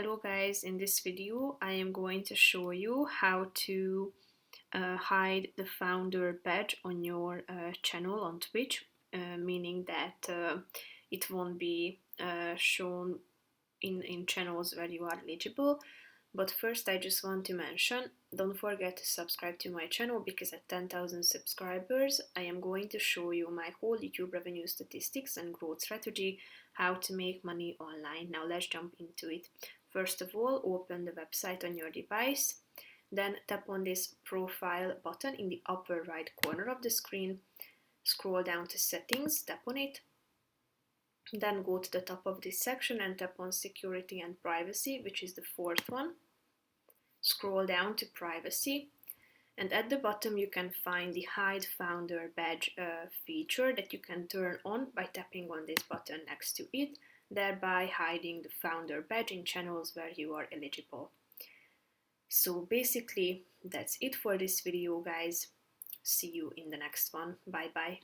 Hello guys, in this video I am going to show you how to hide the founder badge on your channel on Twitch, meaning that it won't be shown in channels where you are eligible. But first I just want to mention, don't forget to subscribe to my channel because at 10,000 subscribers I am going to show you my whole YouTube revenue statistics and growth strategy, how to make money online. Now let's jump into it. First of all, open the website on your device, then tap on this profile button in the upper right corner of the screen, scroll down to settings, tap on it, then go to the top of this section and tap on security and privacy, which is the fourth one. Scroll down to privacy, and at the bottom you can find the hide founder badge feature that you can turn on by tapping on this button next to it, thereby hiding the founder badge in channels where you are eligible. So basically that's it for this video guys. See you in the next one. Bye bye.